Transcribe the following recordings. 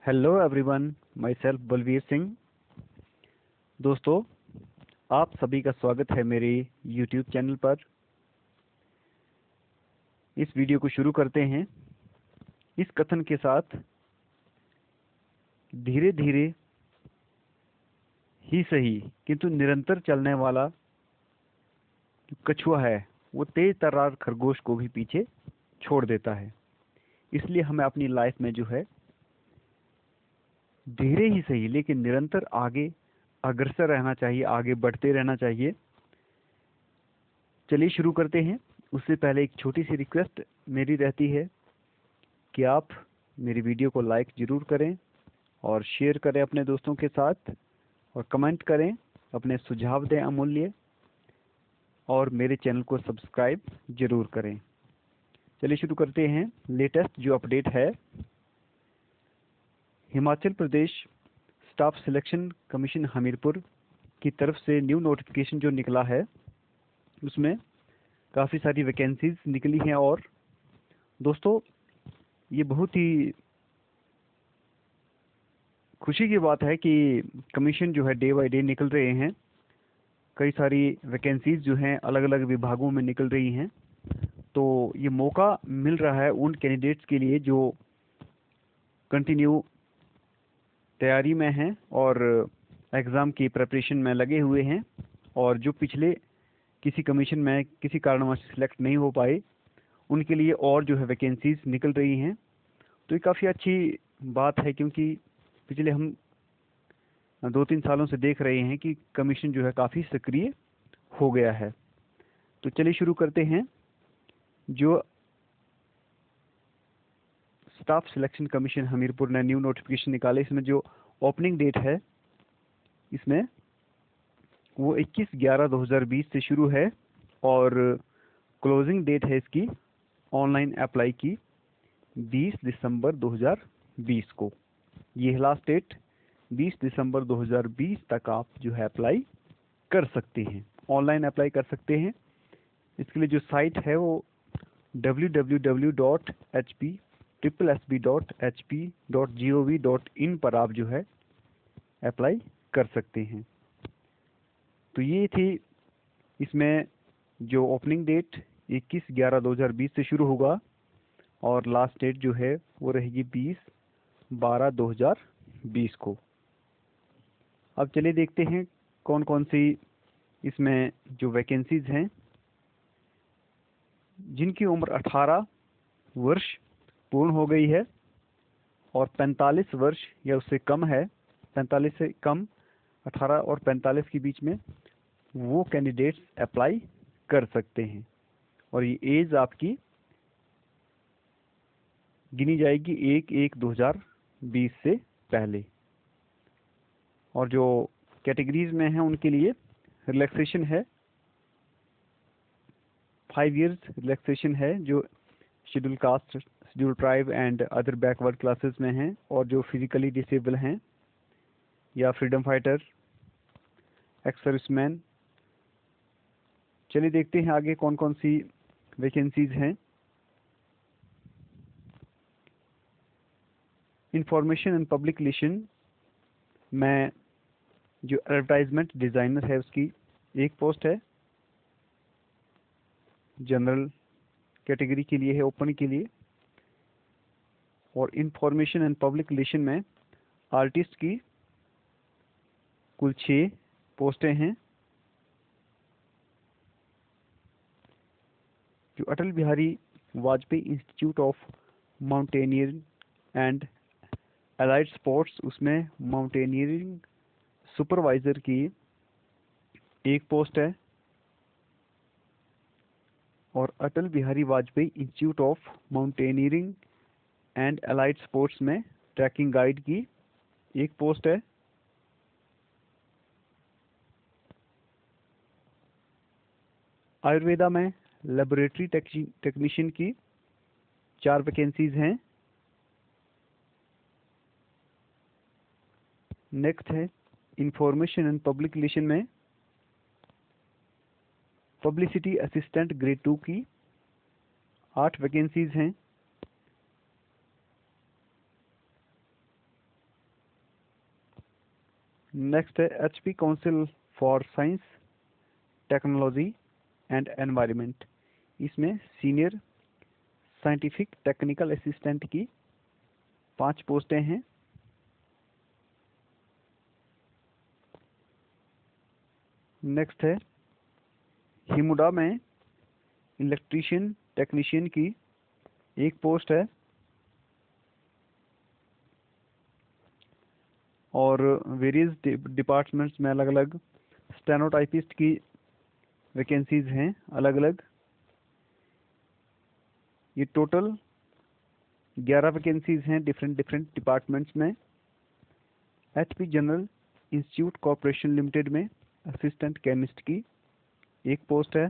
Hello everyone, myself Balveer Singh. दोस्तों, आप सभी का स्वागत है मेरे यूट्यूब चैनल पर। इस वीडियो को शुरू करते हैं इस कथन के साथ, धीरे धीरे ही सही किंतु निरंतर चलने वाला जो कछुआ है वो तेज तर्रार खरगोश को भी पीछे छोड़ देता है। इसलिए हमें अपनी लाइफ में जो है धीरे ही सही लेकिन निरंतर आगे अग्रसर रहना चाहिए, आगे बढ़ते रहना चाहिए। चलिए शुरू करते हैं। उससे पहले एक छोटी सी रिक्वेस्ट मेरी रहती है कि आप मेरी वीडियो को लाइक ज़रूर करें और शेयर करें अपने दोस्तों के साथ, और कमेंट करें, अपने सुझाव दें अमूल्य, और मेरे चैनल को सब्सक्राइब जरूर करें। चलिए शुरू करते हैं। लेटेस्ट जो अपडेट है, Himachal Pradesh staff selection commission Hamirpur की तरफ से न्यू नोटिफिकेशन जो निकला है उसमें काफ़ी सारी वैकेंसीज निकली हैं। और दोस्तों, ये बहुत ही खुशी की बात है कि कमीशन जो है डे बाय डे निकल रहे हैं। कई सारी वैकेंसीज जो हैं अलग अलग विभागों में निकल रही हैं। तो ये मौका मिल रहा है उन कैंडिडेट्स के लिए जो कंटिन्यू तैयारी में हैं और एग्ज़ाम की प्रिपरेशन में लगे हुए हैं, और जो पिछले किसी कमीशन में किसी कारणवश सिलेक्ट नहीं हो पाए उनके लिए और जो है वैकेंसीज निकल रही हैं। तो ये काफ़ी अच्छी बात है, क्योंकि पिछले हम 2-3 सालों से देख रहे हैं कि कमीशन जो है काफ़ी सक्रिय हो गया है। तो चलिए शुरू करते हैं। जो स्टाफ सिलेक्शन कमीशन हमीरपुर ने न्यू नोटिफिकेशन निकाले, इसमें जो ओपनिंग डेट है इसमें वो 21/11/2020 से शुरू है, और क्लोजिंग डेट है इसकी ऑनलाइन अप्लाई की 20 दिसंबर 2020 को। ये लास्ट डेट 20 दिसंबर 2020 तक आप जो है अप्लाई कर सकते हैं, ऑनलाइन अप्लाई कर सकते हैं। इसके लिए जो साइट है वो www.hp-ssb.hp.gov.in पर आप जो है अप्लाई कर सकते हैं। तो ये थी इसमें जो ओपनिंग डेट 21/11/2020 से शुरू होगा, और लास्ट डेट जो है वो रहेगी 20/12/2020 को। अब चलिए देखते हैं कौन कौन सी इसमें जो वैकेंसीज हैं। जिनकी उम्र 18 वर्ष पूर्ण हो गई है और 45 वर्ष या उससे कम है, 45 से कम, 18 और 45 के बीच में, वो कैंडिडेट्स अप्लाई कर सकते हैं। और ये एज आपकी गिनी जाएगी 1/1/2020 से पहले। और जो कैटेगरीज में हैं उनके लिए रिलैक्सेशन है, 5 इयर्स रिलैक्सेशन है जो schedule caste, schedule tribe and other backward classes में हैं, और जो फिजिकली डिसेबल हैं या फ्रीडम फाइटर, एक्स सर्विसमैन। चलिए देखते हैं आगे कौन कौन सी वैकेंसीज हैं। इंफॉर्मेशन एंड पब्लिक रिलेशन में जो एडवर्टाइजमेंट डिज़ाइनर है उसकी एक पोस्ट है, जनरल कैटेगरी के लिए है, ओपन के लिए। और इंफॉर्मेशन एंड पब्लिक रिलेशन में आर्टिस्ट की कुल 6 पोस्टें हैं। जो Atal Bihari Vajpayee institute of mountaineering and allied sports, उसमें माउंटेनियरिंग सुपरवाइजर की एक पोस्ट है। और Atal Bihari Vajpayee institute of mountaineering and allied sports में ट्रैकिंग गाइड की एक पोस्ट है। आयुर्वेदा में लेबोरेटरी टेक्नीशियन की 4 वैकेंसीज हैं। नेक्स्ट है इंफॉर्मेशन एंड पब्लिक रिलेशन में पब्लिसिटी असिस्टेंट ग्रेड 2 की 8 वैकेंसीज हैं। नेक्स्ट है HP council for science technology and environment. इसमें सीनियर साइंटिफिक टेक्निकल असिस्टेंट की 5 पोस्टें हैं। नेक्स्ट है हिमुडा में इलेक्ट्रीशियन टेक्नीशियन की 1 पोस्ट है। और वेरियस डिपार्टमेंट्स में अलग अलग स्टेनोटाइपिस्ट की वैकेंसीज हैं अलग अलग। ये टोटल 11 वैकेंसीज हैं डिफरेंट डिपार्टमेंट्स में। HP general institute corporation limited में असिस्टेंट केमिस्ट की 1 पोस्ट है।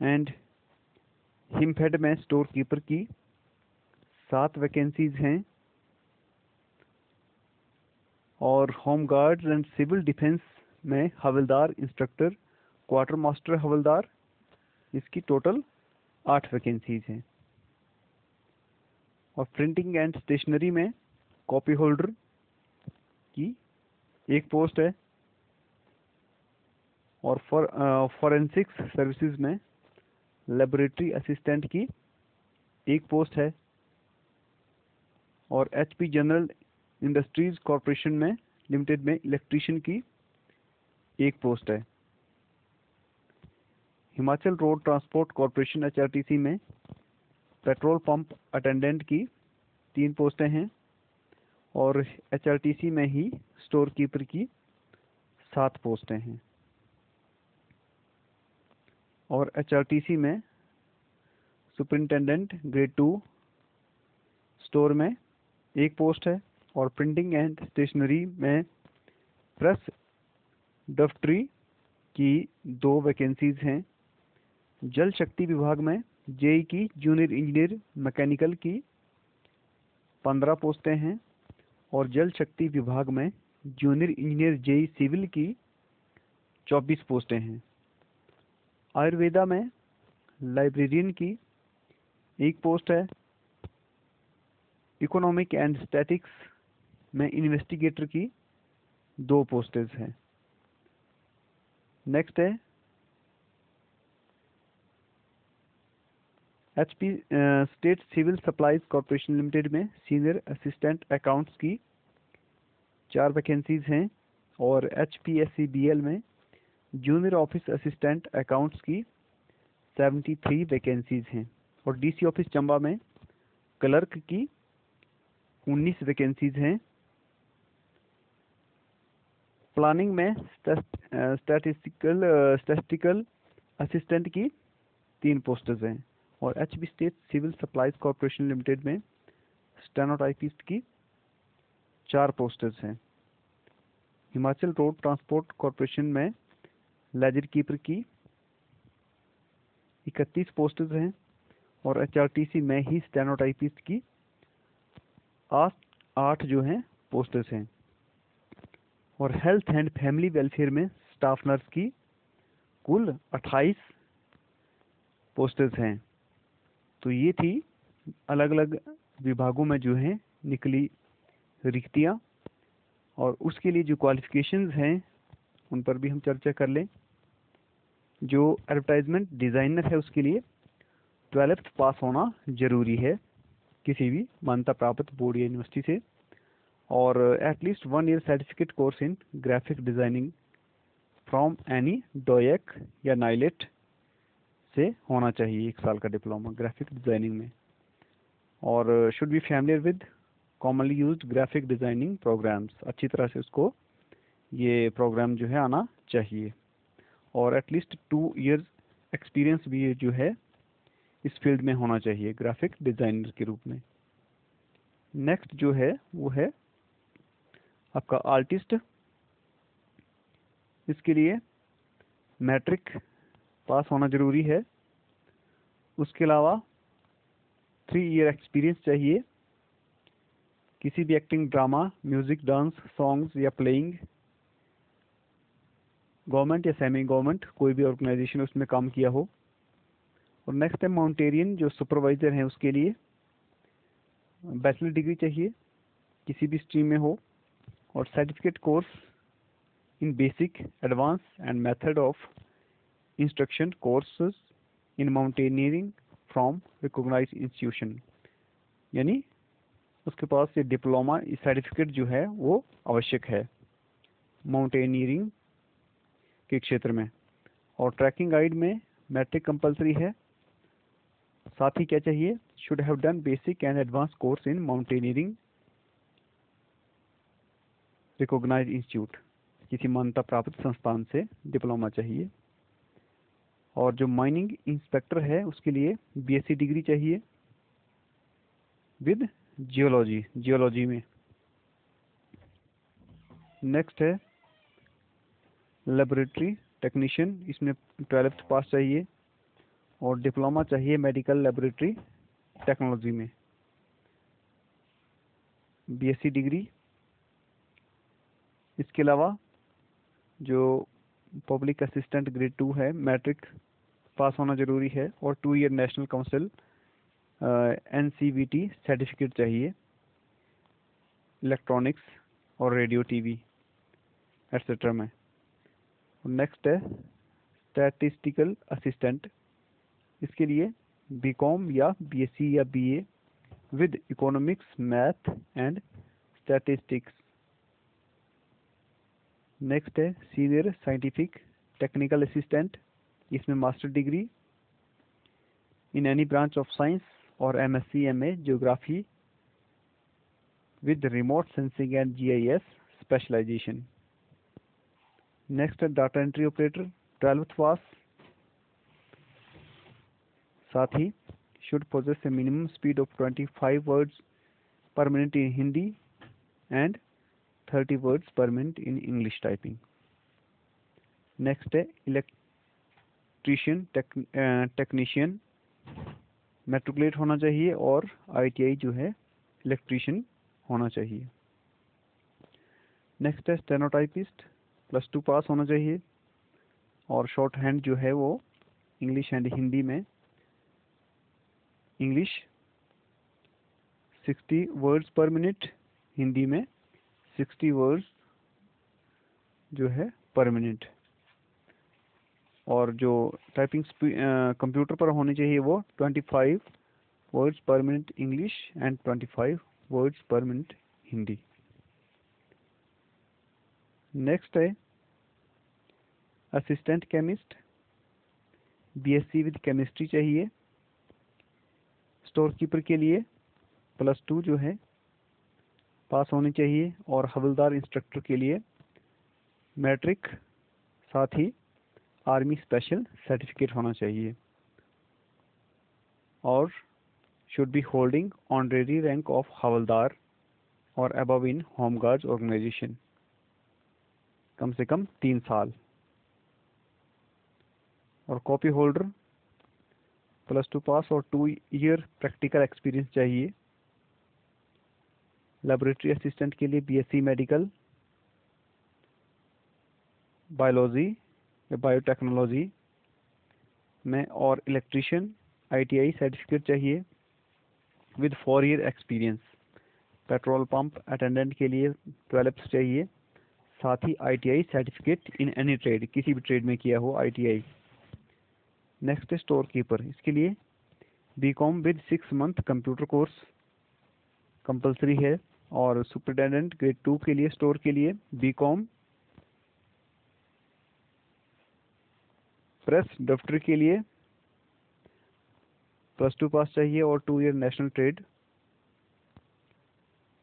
एंड हिमफेड में स्टोर कीपर की 7 वैकेंसीज हैं। और home guards and civil defence में हवलदार इंस्ट्रक्टर क्वार्टर मास्टर हवलदार, इसकी टोटल 8 वैकेंसीज हैं। और प्रिंटिंग एंड स्टेशनरी में कॉपी होल्डर की 1 पोस्ट है। और फॉरेंसिक्स सर्विसेज में लेबोरेटरी असिस्टेंट की 1 पोस्ट है। और HP जनरल इंडस्ट्रीज कॉरपोरेशन में लिमिटेड में इलेक्ट्रीशियन की 1 पोस्ट है। Himachal road transport corporation HRTC में पेट्रोल पंप अटेंडेंट की 3 पोस्टें हैं। और HRTC में ही स्टोर कीपर की 7 पोस्टें हैं। और HRTC में सुपरिंटेंडेंट ग्रेड 2 स्टोर में 1 पोस्ट है। और प्रिंटिंग एंड स्टेशनरी में प्रेस डफ्ट्री की 2 वैकेंसीज हैं। जल शक्ति विभाग में JE की जूनियर इंजीनियर मैकेनिकल की 15 पोस्टें हैं। और जल शक्ति विभाग में जूनियर इंजीनियर JE सिविल की 24 पोस्टें हैं। आयुर्वेदा में लाइब्रेरियन की 1 पोस्ट है। इकोनॉमिक एंड स्टैटिक्स में इन्वेस्टिगेटर की 2 पोस्टेज हैं। नेक्स्ट है HP state civil supplies corporation limited में सीनियर असिस्टेंट अकाउंट्स की 4 वैकेंसीज हैं। और HPSCBL में जूनियर ऑफिस असिस्टेंट अकाउंट्स की 73 वैकेंसीज हैं। और DC ऑफिस चंबा में क्लर्क की 19 वैकेंसीज हैं। प्लानिंग में स्टैटिस्टिकल असिस्टेंट की 3 पोस्टेज हैं। और HP state civil supplies corporation limited में स्टेनोटाइपिस्ट की 4 पोस्टेज हैं। हिमाचल रोड ट्रांसपोर्ट कॉरपोरेशन में लेजर कीपर की 31 पोस्टेज हैं। और HRTC में ही स्टेनोटाइपिस्ट की 8 जो हैं पोस्टेज हैं। और हेल्थ एंड फैमिली वेलफेयर में स्टाफ नर्स की कुल 28 पोस्टेज हैं। तो ये थी अलग अलग विभागों में जो है निकली रिक्तियाँ। और उसके लिए जो क्वालिफिकेशंस हैं उन पर भी हम चर्चा कर लें। जो एडवर्टाइजमेंट डिज़ाइनर है उसके लिए 12th पास होना जरूरी है किसी भी मान्यता प्राप्त बोर्ड या यूनिवर्सिटी से। और at least 1 year certificate course in graphic designing from any डोएक या नाइलेट से होना चाहिए। 1 साल का डिप्लोमा ग्राफिक डिज़ाइनिंग में। और should be familiar with commonly used graphic designing programs, अच्छी तरह से उसको ये प्रोग्राम जो है आना चाहिए। और एटलीस्ट 2 ईयर्स एक्सपीरियंस भी ये जो है इस फील्ड में होना चाहिए ग्राफिक डिज़ाइनर के रूप में। नेक्स्ट जो है वो है आपका आर्टिस्ट। इसके लिए मैट्रिक पास होना ज़रूरी है। उसके अलावा 3 ईयर एक्सपीरियंस चाहिए किसी भी acting, drama, music, dance, songs या प्लेइंग, गवर्नमेंट या सेमी गवर्नमेंट कोई भी ऑर्गेनाइजेशन उसमें काम किया हो। और नेक्स्ट है माउंटेरियन जो सुपरवाइज़र हैं उसके लिए बैचलर डिग्री चाहिए किसी भी स्ट्रीम में हो। और certificate course in basic, advance and method of instruction courses in mountaineering from recognised institution, यानी उसके पास ये डिप्लोमा सर्टिफिकेट जो है वो आवश्यक है माउंटेनियरिंग के क्षेत्र में। और ट्रैकिंग गाइड में मैट्रिक कंपलसरी है। साथ ही क्या चाहिए, should have done basic and advance course in mountaineering recognised institute, किसी मान्यता प्राप्त संस्थान से डिप्लोमा चाहिए। और जो माइनिंग इंस्पेक्टर है उसके लिए बीएससी डिग्री चाहिए विद जियोलॉजी में। नेक्स्ट है लेबोरेटरी टेक्नीशियन, इसमें 12th पास चाहिए और डिप्लोमा चाहिए मेडिकल लेबोरेटरी टेक्नोलॉजी में, बीएससी डिग्री। इसके अलावा जो पब्लिक असिस्टेंट ग्रेड 2 है मैट्रिक पास होना जरूरी है और 2 year national council NCVT certificate चाहिए इलेक्ट्रॉनिक्स और रेडियो टीवी एट्सेट्रा में। नेक्स्ट है स्टैटिस्टिकल असिस्टेंट, इसके लिए बीकॉम या बीएससी या BA with economics, math and statistics. Next है सीनियर साइंटिफिक टेक्निकल असिस्टेंट, इसमें master degree in any branch of science और MSc MA geography with remote sensing and GIS specialisation. Next है data entry operator, 12th pass. साथ ही should possess a minimum speed of 25 words per minute in Hindi and 30 words per minute in English typing. Next है electrician technician, matriculate होना चाहिए और ITI जो है electrician होना चाहिए। नेक्स्ट है स्टेनोटाइपिस्ट, +2 पास होना चाहिए और शॉर्ट हैंड जो है वो इंग्लिश एंड हिंदी में, English 60 words per minute, Hindi में 60 वर्ड्स जो है पर मिनट। और जो टाइपिंग कंप्यूटर पर होनी चाहिए वो 25 words per minute English and 25 words per minute Hindi. Next है assistant chemist, BSc with chemistry चाहिए। स्टोर कीपर के लिए +2 जो है पास होनी चाहिए और हवलदार इंस्ट्रक्टर के लिए मैट्रिक, साथ ही आर्मी स्पेशल सर्टिफिकेट होना चाहिए और should be holding honorary rank of havildar और above in home guards organisation, कम से कम 3 साल। और कॉपी होल्डर +2 पास और 2 ईयर प्रैक्टिकल एक्सपीरियंस चाहिए। लेबोरेटरी असिस्टेंट के लिए BSc मेडिकल, बायोलॉजी या बायोटेक्नोलॉजी में और इलेक्ट्रीशियन ITI सर्टिफिकेट चाहिए with 4 year experience. Petrol pump attendant के लिए 12th चाहिए, साथ ही ITI certificate in any trade, किसी भी ट्रेड में किया हो ITI। नेक्स्ट स्टोर कीपर, इसके लिए BCom with 6 month computer course compulsory है और सुपरिटेंडेंट ग्रेड 2 के लिए स्टोर के लिए BCom, प्रेस दफ्तर के लिए +2 पास चाहिए और 2 ईयर नेशनल ट्रेड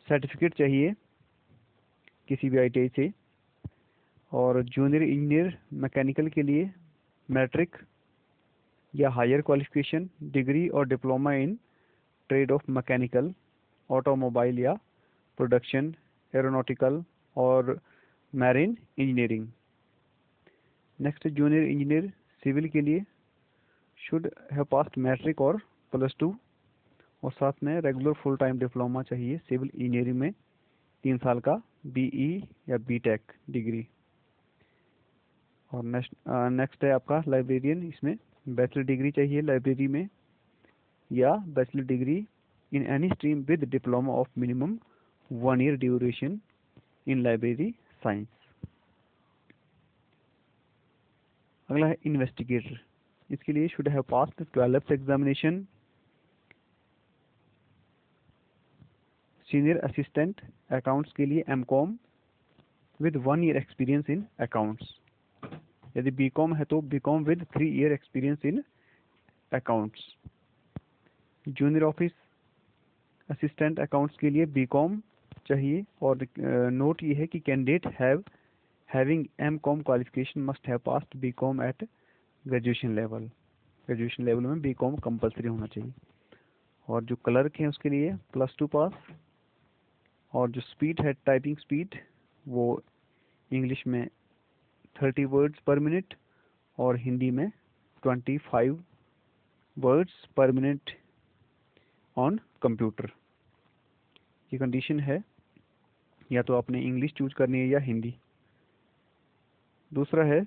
सर्टिफिकेट चाहिए किसी भी ITI से। और जूनियर इंजीनियर मैकेनिकल के लिए मैट्रिक या हायर क्वालिफिकेशन डिग्री और diploma in trade of mechanical, automobile या प्रोडक्शन, एरोनॉटिकल और marine engineering. Next junior engineer civil के लिए शुड हैव पास्ड मैट्रिक और +2 और साथ में रेगुलर फुल टाइम डिप्लोमा चाहिए सिविल इंजीनियरिंग में 3 साल का BE या BTech डिग्री। और नेक्स्ट है आपका लाइब्रेरियन, इसमें बैचलर डिग्री चाहिए लाइब्रेरी में या bachelor degree in any stream with diploma of minimum 1 year duration in library science. अगला है इन्वेस्टिगेटर। इसके लिए should have passed 12th examination, senior assistant accounts के लिए MCom with 1 year experience in accounts. यदि बीकॉम है तो BCom with 3 year experience in accounts. Junior office assistant accounts के लिए बीकॉम चाहिए, और नोट ये है कि candidate having MCom qualification must have passed BCom at graduation level. Graduation level में बीकॉम कंपलसरी होना चाहिए। और जो क्लर्क हैं उसके लिए +2 पास। और जो स्पीड है, टाइपिंग स्पीड, वो इंग्लिश में 30 वर्ड्स पर मिनट और हिंदी में 25 words per minute on computer. ये कंडीशन है, या तो आपने इंग्लिश चूज करनी है या हिंदी। दूसरा है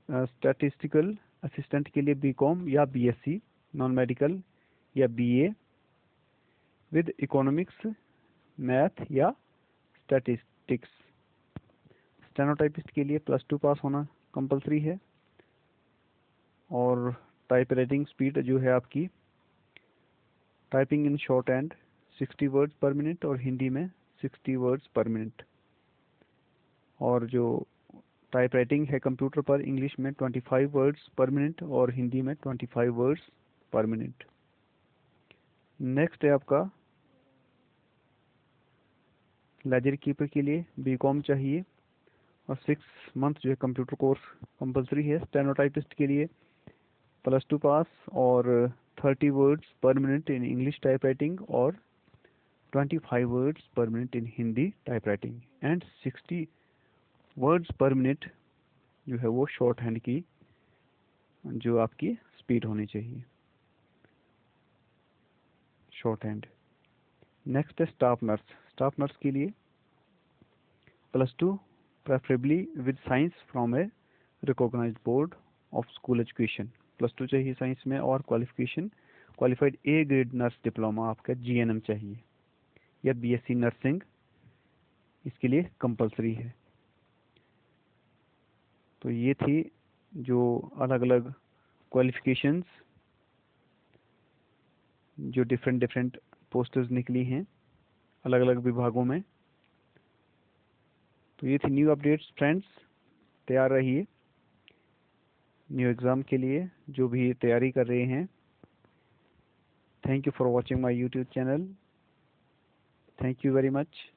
स्टैटिस्टिकल असिस्टेंट के लिए बीकॉम या बीएससी, नॉन मेडिकल या बीए विद इकोनॉमिक्स, मैथ या स्टैटिस्टिक्स। स्टेनोटाइपिस्ट के लिए +2 पास होना कंपलसरी है। और टाइप राइटिंग स्पीड जो है आपकी, typing in short hand 60 words per minute और हिंदी में 60 वर्ड्स पर मिनट। और जो टाइप राइटिंग है कंप्यूटर पर, इंग्लिश में 25 वर्ड्स पर मिनट और हिंदी में 25 वर्ड्स पर मिनट। नेक्स्ट है आपका लेजर कीपर के लिए बीकॉम चाहिए और 6 मंथ जो है कंप्यूटर कोर्स कंपलसरी है। स्टेनोटाइपिस्ट के लिए +2 पास और 30 words per minute in English type writing और 25 words per minute in Hindi type writing and 60 words per minute जो है वो शॉर्ट हैंड की जो आपकी स्पीड होनी चाहिए, शॉर्ट हैंड। नेक्स्ट है स्टाफ नर्स। स्टाफ नर्स के लिए +2 preferably with science from a recognised board of school education. +2 चाहिए साइंस में और qualification qualified a grade nurse diploma आपका जीएनएम चाहिए या बीएससी नर्सिंग इसके लिए कंपलसरी है। तो ये थी जो अलग अलग क्वालिफिकेशंस जो डिफरेंट पोस्टर्स निकली हैं अलग अलग विभागों में। तो ये थी न्यू अपडेट्स फ्रेंड्स। तैयार रहिए न्यू एग्ज़ाम के लिए जो भी तैयारी कर रहे हैं। Thank you for watching my YouTube channel. Thank you very much.